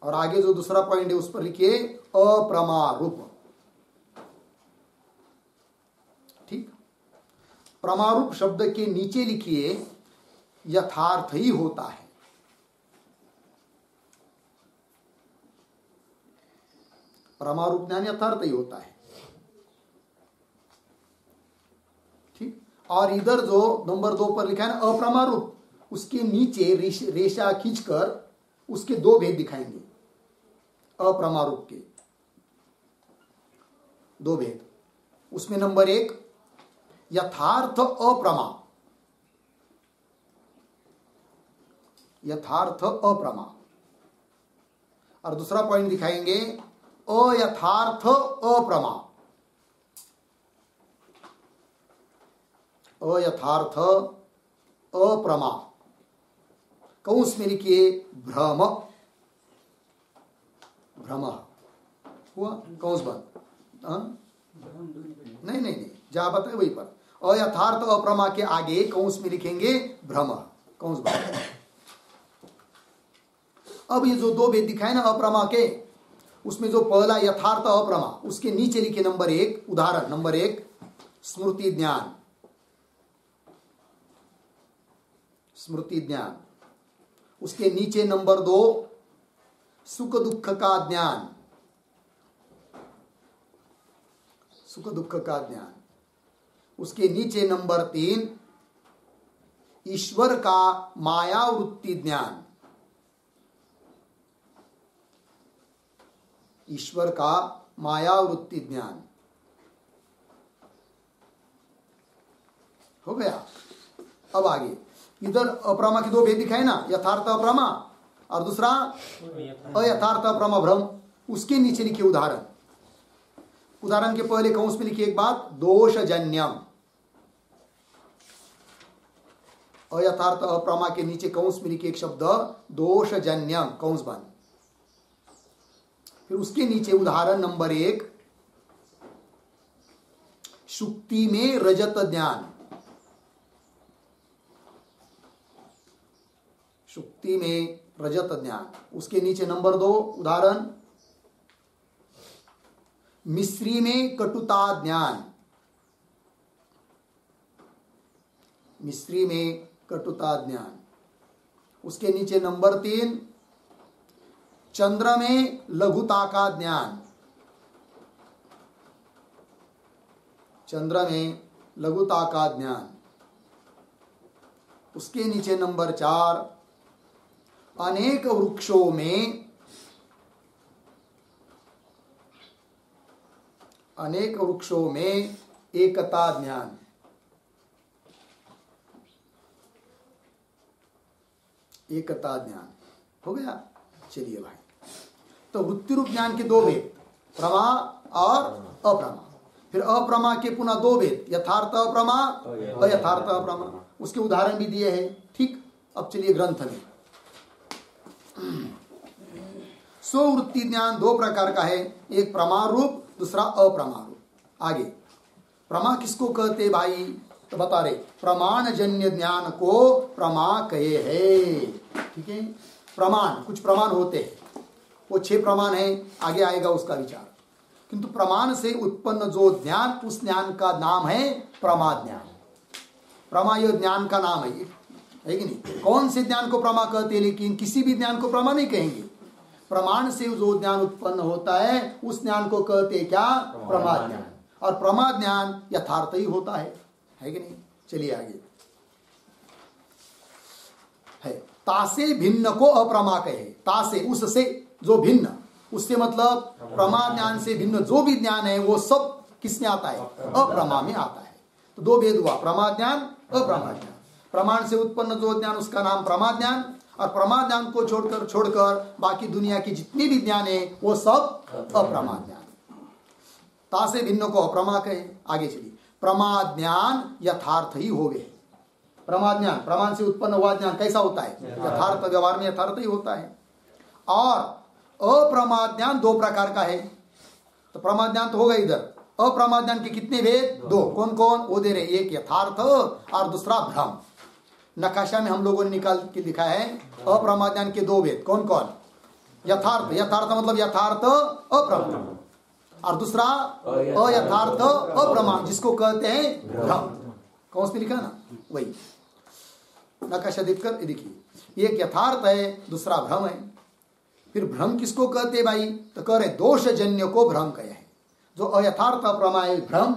और आगे जो दूसरा पॉइंट है उस पर लिखिए अप्रमारूप। ठीक, प्रमारूप शब्द के नीचे लिखिए यथार्थ ही होता है। प्रमारूप ज्ञान यथार्थ ही होता है। ठीक, और इधर जो नंबर 2 पर लिखा है ना अप्रमारूप, उसके नीचे रेशा खींचकर उसके दो भेद दिखाएंगे। अप्रमारूप के दो भेद, उसमें नंबर 1 यथार्थ अप्रमा, यथार्थ अप्रमा, और दूसरा पॉइंट दिखाएंगे अयथार्थ अप्रमा, अयथार्थ अप्रमा। कौंस में लिखिए भ्रम, भ्रम हुआ कौंस बंद। नहीं नहीं नहीं, जहां बताए वहीं पर अयथार्थ अप्रमा के आगे कौंस में लिखेंगे भ्रम, कौंस बंद। अब ये जो दो भेद दिखाए ना अप्रमा के, उसमें जो पहला यथार्थ अप्रमा, उसके नीचे लिखे नंबर 1 उदाहरण, नंबर 1 स्मृति ज्ञान, स्मृति ज्ञान। उसके नीचे नंबर 2 सुख दुख का ज्ञान, सुख दुख का ज्ञान। उसके नीचे नंबर 3 ईश्वर का मायावृत्ति ज्ञान, ईश्वर का मायावृत्ति ज्ञान। हो गया। अब आगे इधर अप्रमा के 2 भेद दिखाए ना, यथार्थ अप्रमा और दूसरा अयथार्थ अप्रमा भ्रम। उसके नीचे लिखिए उदाहरण। उदाहरण के पहले कंस में लिखिए एक बात, दोषजन्यम। अयथार्थ अप्रमा के नीचे कंस में लिखिए एक शब्द दोषजन्यम, कंस बंद। फिर उसके नीचे उदाहरण नंबर 1 शुक्ति में रजत ज्ञान, शुक्ति में रजत ज्ञान। उसके नीचे नंबर 2 उदाहरण मिश्री में कटुता ज्ञान, मिश्री में कटुता ज्ञान। उसके नीचे नंबर 3 चंद्र में लघुता का ज्ञान, चंद्र में लघुता का ज्ञान। उसके नीचे नंबर 4 अनेक वृक्षों में, अनेक वृक्षों में एकता ज्ञान। एकता ज्ञान हो गया। चलिए भाई, तो वृत्ति रूप ज्ञान के 2 भेद, प्रमा और अप्रमा। फिर अप्रमा के पुनः 2 भेद, यथार्थ अप्रमा, अयथार्थ अप्रमा। उसके उदाहरण भी दिए हैं। ठीक, अब चलिए ग्रंथ में। स्ववृत्ति ज्ञान 2 प्रकार का है, एक प्रमाण रूप, दूसरा अप्रमाण रूप। आगे प्रमा किसको कहते भाई, तो बता रहे प्रमाण जन्य ज्ञान को प्रमा कहे है। ठीक है, प्रमाण, कुछ प्रमाण होते हैं, वो 6 प्रमाण है, आगे आएगा उसका विचार। किंतु प्रमाण से उत्पन्न जो ज्ञान, उस ज्ञान का नाम है प्रमा ज्ञान। प्रमा यह ज्ञान का नाम है कि नहीं? कौन से ज्ञान को प्रमा कहते हैं? लेकिन किसी भी ज्ञान को प्रमा नहीं कहेंगे। प्रमाण से जो ज्ञान उत्पन्न होता है उस ज्ञान को कहते हैं क्या? प्रमा ज्ञान। और प्रमा ज्ञान यथार्थ ही होता है कि नहीं? चलिए आगे है, तासे भिन्न को अप्रमा कहे। तासे, उससे, जो भिन्न, उससे मतलब प्रमा ज्ञान से भिन्न जो भी ज्ञान है वो सब किसमें आता है? अप्रमा में आता है। तो 2 भेद हुआ, प्रमा ज्ञान, अप्रमा ज्ञान। प्रमाण से उत्पन्न जो ज्ञान उसका नाम प्रमा ज्ञान, और प्रमा ज्ञान को छोड़कर बाकी दुनिया की जितनी भी ज्ञान है वो सब अप्रमा ज्ञान। तासे भिन्न को अप्रमा कहे। आगे चलिए, प्रमा ज्ञान यथार्थ ही होवे। प्रमा ज्ञान, प्रमाण से उत्पन्न हुआ ज्ञान कैसा होता है? यथार्थ, व्यवहार में यथार्थ ही होता है। और अप्रमा ज्ञान 2 प्रकार का है। तो प्रमा ज्ञान तो होगा इधर। अप्रमा ज्ञान के कितने भेद? 2। कौन कौन? वो दे रहे, एक यथार्थ और दूसरा भ्रम। नकाशा में हम लोगों ने निकाल के लिखा है अप्रमा ज्ञान के 2 भेद। कौन कौन? यथार्थ, यथार्थ मतलब यथार्थ अप्रमा, और दूसरा अयथार्थ अप्रमा, जिसको कहते हैं भ्रम। कौन से लिखा ना, वही नकाशा देखकर देखिए, एक यथार्थ है, दूसरा भ्रम है। फिर भ्रम किसको कहते भाई? तो कह रहे दोषजन्य को भ्रम कहे है। जो अयथार्थ अप्रमा है भ्रम,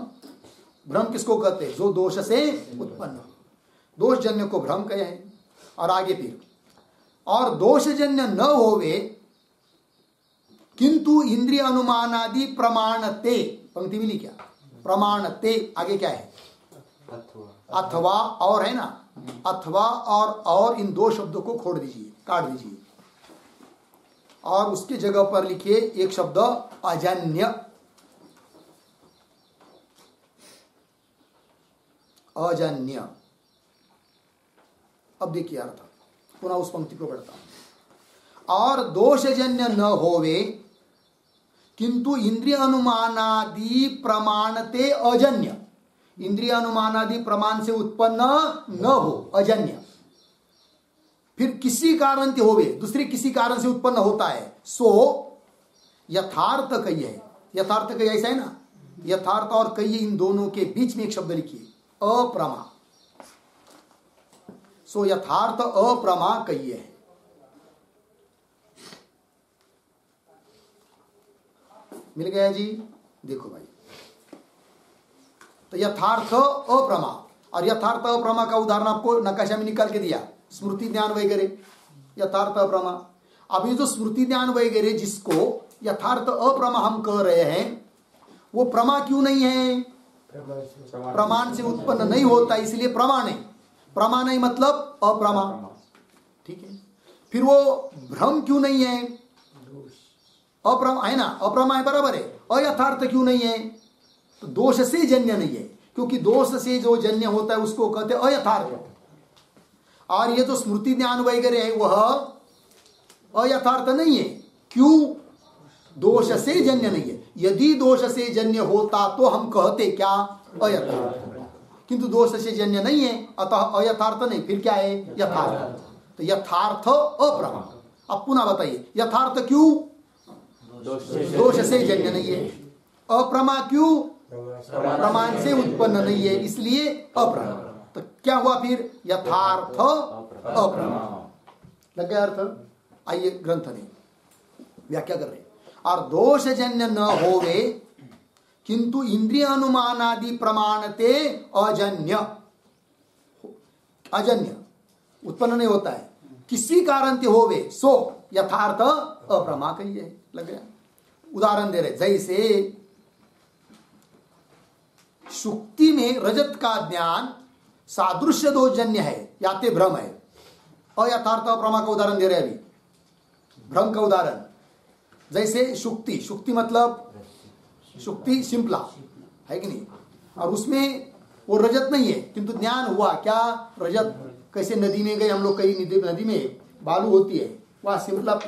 भ्रम किसको कहते हैं? जो दोष से उत्पन्न, दोषजन्य को भ्रम कहे है। और आगे फिर, और दोषजन्य न होवे किंतु इंद्रिय अनुमानादि प्रमाणते, पंक्ति मिली क्या? प्रमाणते, आगे क्या है? अथवा, और है ना, अथवा और इन 2 शब्दों को खोड़ दीजिए, काट दीजिए, और उसके जगह पर लिखिए एक शब्द अजन्य। अजन्य। अब देखिए अर्थ, पुनः उस पंक्ति को पढ़ता हूं। और दोषजन्य न होवे किंतु इंद्रिय अनुमानादि प्रमाणते अजन्य। इंद्रिय अनुमानादि प्रमाण से उत्पन्न न हो, अजन्य। फिर किसी कारण से होवे, दूसरे किसी कारण से उत्पन्न होता है, सो यथार्थ कहिए। यथार्थ कहिए ऐसा है ना, यथार्थ और कहिए, इन दोनों के बीच में एक शब्द लिखिए, अप्रमा। सो यथार्थ अप्रमा कहिए है। मिल गया जी? देखो भाई, तो यथार्थ अप्रमा, और यथार्थ अप्रमा का उदाहरण आपको नकाशा में निकाल के दिया, स्मृति ज्ञान वगैरह, यथार्थ अप्रमा। अब ये जो स्मृति ज्ञान वगैरह जिसको यथार्थ अप्रमा हम कह रहे हैं, वो प्रमा क्यों नहीं है? प्रमाण से उत्पन्न नहीं होता, इसलिए प्रमा नहीं। प्रमा नहीं मतलब अप्रमा, ठीक है। फिर वो भ्रम क्यों नहीं है? अप्रमा है ना, अप्रमा है, बराबर है। अयथार्थ क्यों नहीं है? तो दोष से जन्य नहीं है, क्योंकि दोष से जो जन्य होता है उसको कहते हैं अयथार्थ। और ये जो स्मृति ज्ञान वगैरह है वह अयथार्थ नहीं है। क्यों? दोष से जन्य नहीं है। यदि दोष से जन्य होता तो हम कहते क्या? अयथार्थ। किंतु दोष से जन्य नहीं है, अतः अयथार्थ नहीं, फिर क्या है? यथार्थ। तो यथार्थ अप्रमा। अब पुनः बताइए, यथार्थ क्यों? दोष से जन्य नहीं है। अप्रमा क्यों? प्रमाण से उत्पन्न नहीं है, इसलिए अप्रमा। तो क्या हुआ फिर? यथार्थ अप्रमा। लग गया अर्थ? आइए ग्रंथ ने व्याख्या कर रहे हैं। और दोष जन्य न होवे किंतु इंद्रिय अनुमानादि प्रमाणते अजन्य, अजन्य उत्पन्न नहीं होता है, किसी कारण से होवे सो यथार्थ अप्रमा कहिए। लग गया? उदाहरण दे रहे, जैसे शुक्ति में रजत का ज्ञान सादृश्य दोषजन्य है, याते भ्रम है। अयथार्थ अप्रमा का उदाहरण दे रहे अभी, भ्रम का उदाहरण। जैसे शुक्ति, शुक्ति मतलब शुक्ति शिंपला है कि नहीं, और उसमें वो रजत नहीं है, किंतु ज्ञान हुआ क्या? रजत। कैसे नदी में गए हम लोग, कई नदी में बालू होती है, वहां शिंपला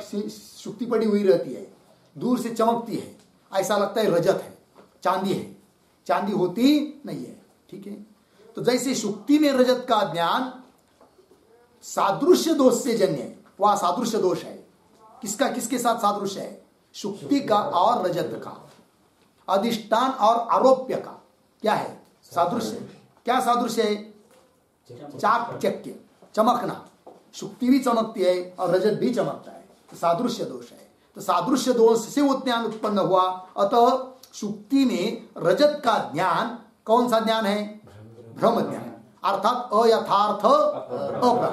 शुक्ति पड़ी हुई रहती है, दूर से चमकती है, ऐसा लगता है रजत है, चांदी है, चांदी होती नहीं है, ठीक है। तो जैसे शुक्ति में रजत का ज्ञान सादृश्य दोष से जन्य है, वह सादृश्य दोष है। किसका? किसके साथ सादृश्य है? शुक्ति का और रजत का, अधिष्ठान और आरोप्य का क्या है? सादृश्य। क्या सादृश्य है? चाकचक्य, चमकना। शुक्ति भी चमकती है और रजत भी चमकता है, तो सादृश्य दोष है। तो सादृश्य दोष से वो ज्ञान उत्पन्न हुआ, अतः शुक्ति में रजत का ज्ञान कौन सा ज्ञान है? भ्रम ज्ञान, अर्थात अयथार्थ अप्रमा।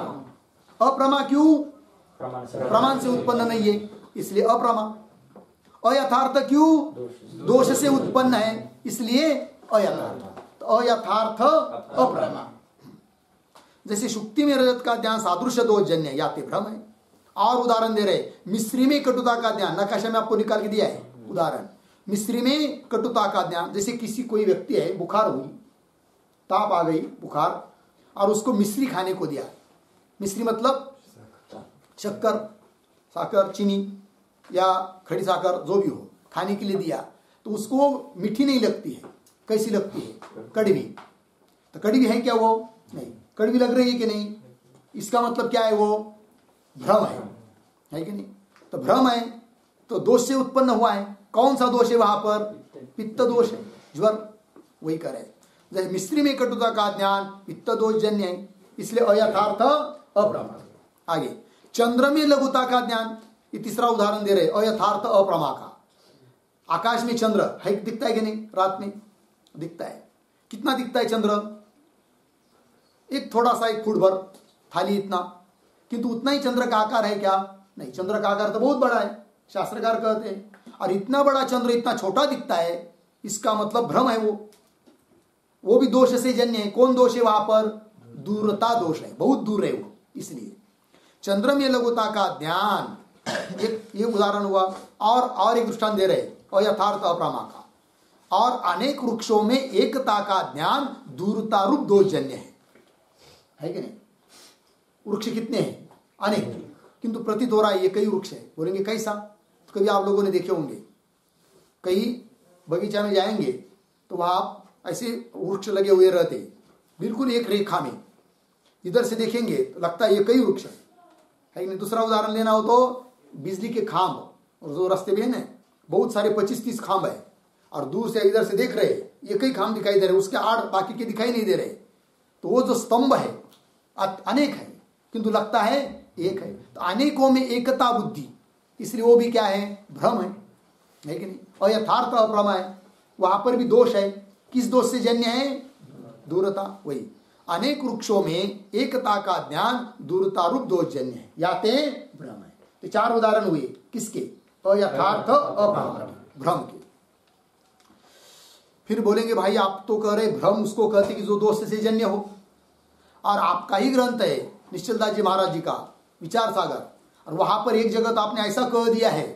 अप्रमा क्यों? प्रमाण से उत्पन्न नहीं है, इसलिए अप्रमा। अयथार्थ क्यों? दोष से उत्पन्न है, इसलिए अयथार्थ। तो अयथार्थ अप्रमा। जैसे शुक्ति में रजत का ज्ञान सादृश्य दोष जन्य याते भ्रम है। और उदाहरण दे रहे, मिस्री में कटुता का ज्ञान, नकाशा में आपको निकाल के दिया है उदाहरण। मिस्री में कटुता का ज्ञान, जैसे किसी कोई व्यक्ति है, बुखार हुई, ताप आ गई, बुखार, और उसको मिश्री खाने को दिया। मिश्री मतलब शक्कर, साकर, चीनी या खड़ी साकर जो भी हो, खाने के लिए दिया, तो उसको मीठी नहीं लगती है, कैसी लगती है? कड़वी। तो कड़वी है क्या वो? नहीं। कड़वी लग रही है कि नहीं? इसका मतलब क्या है? वो भ्रम है कि नहीं? तो भ्रम है, तो दोष से उत्पन्न हुआ है। कौन सा दोष है वहां पर? पित्त दोष है, ज्वर, वही करे। जैसे मिस्त्री में कटुता का ज्ञान पित्त दोष जन्य है, इसलिए अयथार्थ अप्रमा। आगे चंद्र में लघुता का ज्ञान, ये तीसरा उदाहरण दे रहे, अयथार्थ अप्रमा का। आकाश में चंद्र है, दिखता है कि नहीं? रात में दिखता है। कितना दिखता है चंद्र? एक थोड़ा सा, एक फुट भर, थाली इतना, किंतु उतना ही चंद्र का आकार है क्या? नहीं, चंद्र का आकार तो बहुत बड़ा है, शास्त्रकार कहते हैं। और इतना बड़ा चंद्र इतना छोटा दिखता है, इसका मतलब भ्रम है। वो भी दोष से जन्य है। कौन दोष है वहां पर? दूरता दोष है, बहुत दूर है वो, इसलिए चंद्र में लघुता का ज्ञान, ये उदाहरण हुआ। और एक दृष्टांत दे रहे, अयथार्थ अप्रमा का। और अनेक वृक्षों में एकता का ज्ञान दूरता रूप दोष जन्य है कि नहीं? वृक्ष कितने हैं? अनेक, किंतु प्रतीत हो रहा है ये कई वृक्ष है। बोलेंगे कैसा? तो कभी आप लोगों ने देखे होंगे, कई बगीचा में जाएंगे तो वहां ऐसे वृक्ष लगे हुए रहते, बिल्कुल एक रेखा में। इधर से देखेंगे तो लगता है ये कई वृक्ष है कि नहीं? दूसरा उदाहरण लेना हो तो बिजली के खांब, और जो रास्ते में है ना, बहुत सारे 25-30 खांब है, और दूर से इधर से देख रहे ये कई खांब दिखाई दे रहे, उसके आड़ बाकी के दिखाई नहीं दे रहे। तो वो जो स्तंभ है अनेक है, किंतु लगता है एक है। तो अनेकों में एकता बुद्धि, इसलिए वो भी क्या है, भ्रम है कि नहीं। और यथार्थ अप्रमा है, वहां पर भी दोष है। किस दोष से जन्य है, दूरता। वही अनेक वृक्षों में एकता का ज्ञान दूरता रूप दोष जन्य है, या ते भ्रम है। तो 4 उदाहरण हुए किसके, अयथार्थ अप्रामाणिक भ्रम के। फिर बोलेंगे भाई आप तो कह रहे भ्रम उसको कहते कि जो दोष से जन्य हो, और आपका ही ग्रंथ है निश्चलदास जी महाराज जी का विचार सागर, और वहां पर एक जगह तो आपने ऐसा कह दिया है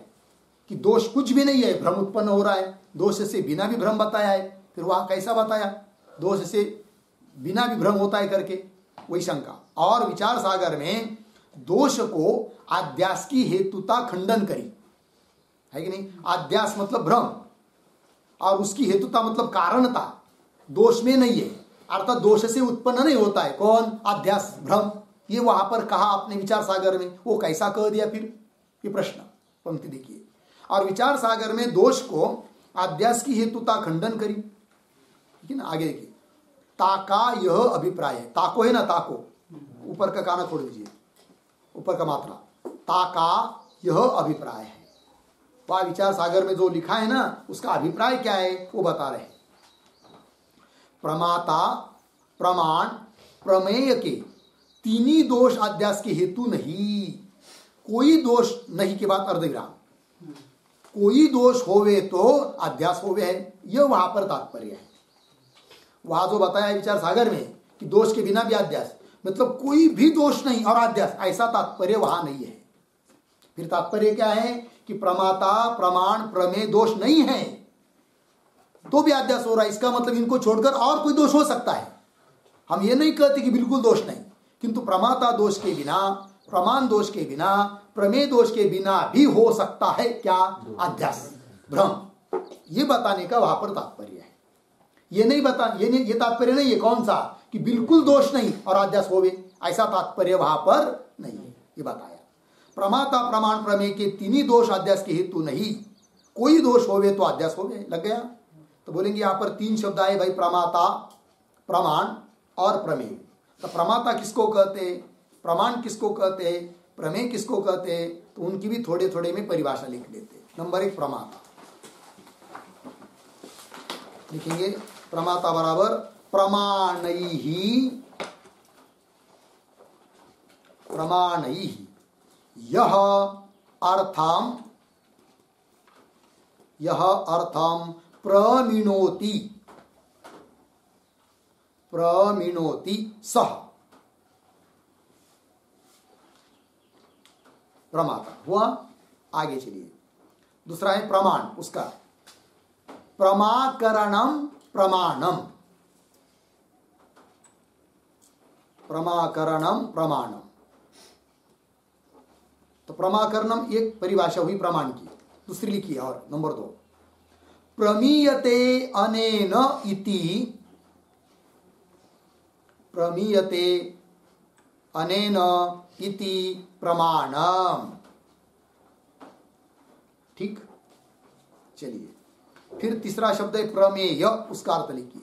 कि दोष कुछ भी नहीं है, भ्रम उत्पन्न हो रहा है, दोष से बिना भी भ्रम बताया है। फिर वहां कैसा बताया, दोष से बिना भी भ्रम होता है करके, वही शंका। और विचार सागर में दोष को आद्यास की हेतुता खंडन करी है कि नहीं। आद्यास मतलब भ्रम, और उसकी हेतुता मतलब कारणता दोष में नहीं है, अर्थात दोष से उत्पन्न नहीं होता है। कौन, अध्यास, भ्रम। ये वहां पर कहा आपने विचार सागर में, वो कैसा कह दिया फिर, ये प्रश्न पंक्ति देखिए। और विचार सागर में दोष को अध्यास की हेतुता खंडन करी, ठीक है ना। आगे देखिए, ताका यह अभिप्राय है, ताको है ना, ताको ऊपर का काना छोड़ दीजिए, ऊपर का मात्रा, ताका यह अभिप्राय है। वह विचार सागर में जो लिखा है ना, उसका अभिप्राय क्या है वो बता रहे हैं। प्रमाता प्रमाण प्रमेय के तीनी दोष अध्यास के हेतु नहीं, कोई दोष नहीं के बाद अर्धविराम, कोई दोष होवे तो अध्यास होवे है, यह वहां पर तात्पर्य है। वहां जो बताया विचार सागर में कि दोष के बिना भी अध्यास, मतलब कोई भी दोष नहीं और अध्यास, ऐसा तात्पर्य वहां नहीं है। फिर तात्पर्य क्या है कि प्रमाता प्रमाण प्रमेय दोष नहीं है तो भी अध्यास हो रहा है, इसका मतलब इनको छोड़कर और कोई दोष हो सकता है। हम ये नहीं कहते कि बिल्कुल दोष नहीं, किंतु प्रमाता दोष के बिना, प्रमाण दोष के बिना, प्रमेय दोष के बिना भी हो सकता है क्या, अध्यास, भ्रम। ये बताने का वहां पर तात्पर्य है। ये नहीं बता, ये तात्पर्य नहीं है कौन सा कि बिल्कुल दोष नहीं और अध्यास होवे, ऐसा तात्पर्य वहां पर नहीं है। ये बताया प्रमाता प्रमाण प्रमेय के तीनी दोष अध्यास के हेतु नहीं, कोई दोष होवे तो अध्यास होवे, लग गया। तो बोलेंगे यहां पर 3 शब्द आए भाई, प्रमाता, प्रमाण और प्रमेय। तो प्रमाता किसको कहते, प्रमाण किसको कहते, प्रमेय किसको कहते, तो उनकी भी थोड़े थोड़े में परिभाषा लिख लेते। नंबर 1 प्रमाता लिखेंगे, प्रमाता बराबर प्रमाणैहि, प्रमाणैहि यह अर्थम प्रमिणोति, प्रमिणोति सह, प्रमाता हुआ। आगे चलिए, दूसरा है प्रमाण, उसका प्रमाकरणम प्रमाणम, प्रमाकरणम प्रमाणम। तो प्रमाकरणम एक परिभाषा हुई प्रमाण की, दूसरी लिखी और नंबर 2, प्रमीयते अनेन इति, प्रमीयते अनेन इति प्रमाणम। ठीक, चलिए फिर तीसरा शब्द है प्रमेय, उसका अर्थ लिखिए,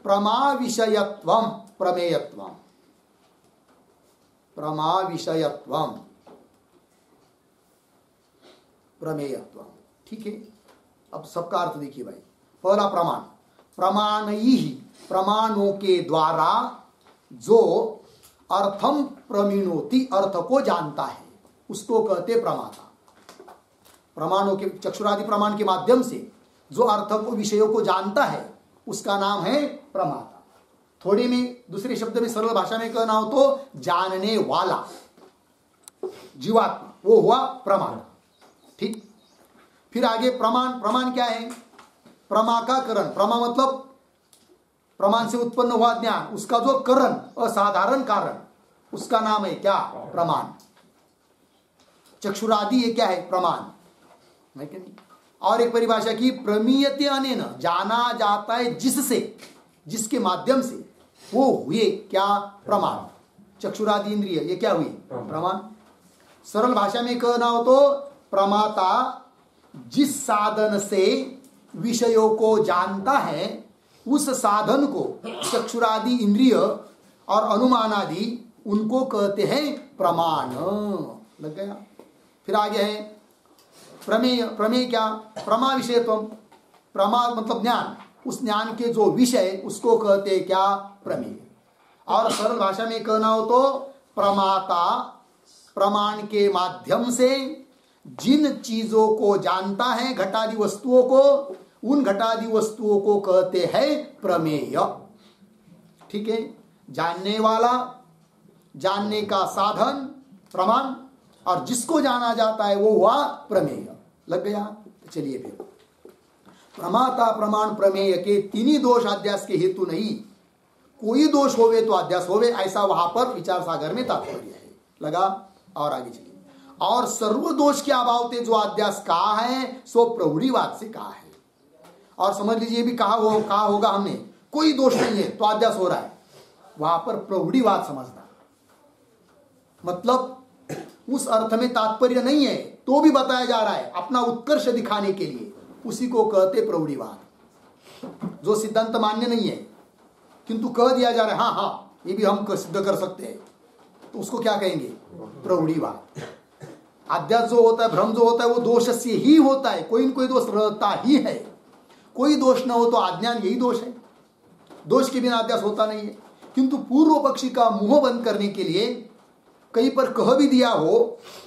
प्रमा विषयत्वम प्रमेयत्वम, प्रमा विषयत्वम प्रमेयत्वम। ठीक है, अब सबका अर्थ देखिए भाई। पहला प्रमाण, प्रमाणैहि, प्रमाणों के द्वारा जो अर्थम प्रमीणोति, अर्थ को जानता है, उसको कहते प्रमाता। प्रमाणों के, चक्षुरादि प्रमाण के माध्यम से जो अर्थ को, विषयों को जानता है, उसका नाम है प्रमाता। थोड़ी में दूसरे शब्द में सरल भाषा में कहना हो तो जानने वाला, जीवात्मा, वो हुआ प्रमाण। ठीक, फिर आगे प्रमाण, प्रमाण क्या है, प्रमा का करण, प्रमा मतलब प्रमाण से उत्पन्न हुआ ज्ञान, उसका जो करण, असाधारण कारण, उसका नाम है क्या, प्रमाण। चक्षुरादि ये क्या है, प्रमाण, है कि नहीं। और एक परिभाषा की, प्रमीयते अनेन, जाना जाता है जिससे, जिसके माध्यम से वो हुए क्या, प्रमाण। चक्षुरादि इंद्रिय ये क्या हुई, प्रमाण। सरल भाषा में कहना हो तो प्रमाता जिस साधन से विषयों को जानता है, उस साधन को चक्षुरादि इंद्रिय और अनुमान आदि उनको कहते हैं प्रमाण। लग गया। फिर आगे है प्रमेय। प्रमेय क्या? प्रमा विषयत्व। प्रमा मतलब ज्ञान, उस ज्ञान के जो विषय उसको कहते हैं क्या? प्रमेय। और सरल भाषा में कहना हो तो प्रमाता प्रमाण के माध्यम से जिन चीजों को जानता है, घटादि वस्तुओं को, उन घटादि वस्तुओं को कहते हैं प्रमेय। ठीक है। जानने वाला, जानने का साधन प्रमाण, और जिसको जाना जाता है वो हुआ प्रमेय। लग गया। चलिए फिर प्रमाता प्रमाण प्रमेय के तीन ही दोष अध्यास के हेतु नहीं, कोई दोष होवे तो अध्यास होवे, ऐसा वहां पर विचार सागर में तात्पर्य है। लगा। और आगे चलिए। और सर्व दोष के अभाव ते जो अध्यास कहा है सो प्रौढ़ीवाद से कहा है। और समझ लीजिए भी कहा होगा हमने कोई दोष नहीं है तो अध्यास हो रहा है, वहां पर प्रौढ़ीवाद समझना, मतलब उस अर्थ में तात्पर्य नहीं है तो भी बताया जा रहा है अपना उत्कर्ष दिखाने के लिए, उसी को कहते प्रौढ़ीवाद। जो सिद्धांत मान्य नहीं है किंतु कह दिया जा रहा है हाँ हाँ ये भी हम सिद्ध कर सकते हैं, तो उसको क्या कहेंगे? प्रौढ़ीवाद। अध्यास जो होता है, भ्रम जो होता है, वो दोष से ही होता है, कोई न कोई दोष रहता ही है। कोई दोष न हो तो अज्ञान, यही दोष है। दोष के बिना अध्यास होता नहीं है। किंतु पूर्व पक्षी का मुंह बंद करने के लिए कहीं पर कह भी दिया हो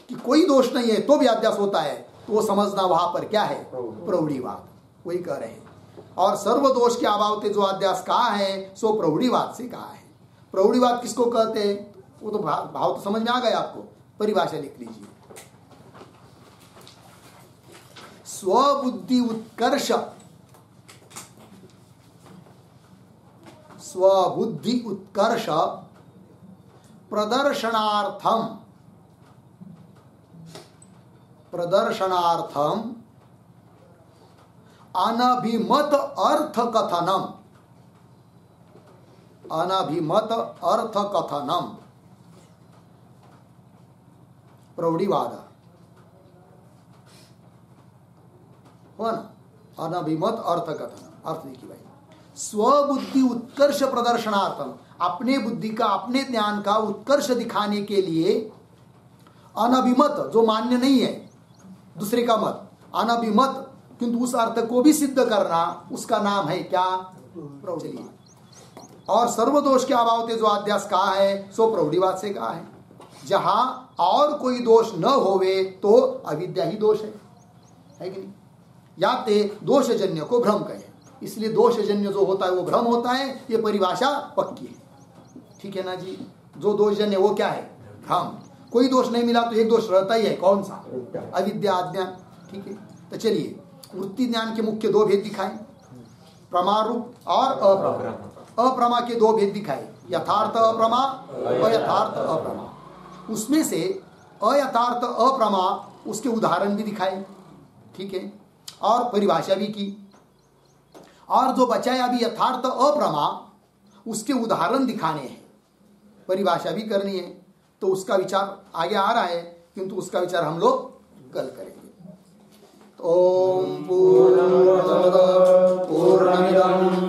कि कोई दोष नहीं है तो भी अध्यास होता है, तो वो समझना वहां पर क्या है? प्रौढ़ीवाद। वही कह रहे हैं। और सर्व दोष के अभाव से जो अध्यास कहा है सो प्रौढ़ीवाद से कहा है। प्रौढ़ीवाद किसको कहते हैं? वो तो भाव तो समझ में आ गया आपको, परिभाषा लिख लीजिए। स्वबुद्धि उत्कर्ष, स्वबुद्धि उत्कर्ष प्रदर्शनार्थम अनभिमत अर्थ कथनम, अनभिमत अर्थ कथनम प्रौढ़ीवाद हो ना। अनभिमत अर्थ कथनम, अर्थ देखिए भाई, स्वबुद्धि उत्कर्ष प्रदर्शनार्थम, अपने बुद्धि का, अपने ज्ञान का उत्कर्ष दिखाने के लिए, अनभिमत जो मान्य नहीं है, दूसरे का मत, अनभिमत किंतु उस अर्थ को भी सिद्ध करना, उसका नाम है क्या? प्रौढ़ीवाद। और सर्वदोष के अभाव से जो अध्यास कहा है सो प्रौढ़ीवाद से कहा है। जहां और कोई दोष न होवे तो अविद्या ही दोष है कि नहीं? या ते दोषजन्य को भ्रम कहे, इसलिए दोषजन्य जो होता है वो भ्रम होता है। ये परिभाषा पक्की है। ठीक है ना जी? जो दोषजन्य वो क्या है? भ्रम। कोई दोष नहीं मिला तो एक दोष रहता ही है, कौन सा? अविद्या, अज्ञान। ठीक है। तो चलिए वृत्ति ज्ञान के मुख्य दो भेद दिखाए, प्रमारूप और अप्रमा। अप्रमा के दो भेद दिखाए, यथार्थ अप्रमा, अयथार्थ अप्रमा। उसमें से अयथार्थ अप्रमा उसके उदाहरण भी दिखाए। ठीक है। और परिभाषा भी की। और जो बचाया अभी यथार्थ अप्रमा, उसके उदाहरण दिखाने हैं, परिभाषा भी करनी है। तो उसका विचार आगे आ रहा है, किंतु उसका विचार हम लोग कल करेंगे। ओम पूर्णमद पूर्णमिदं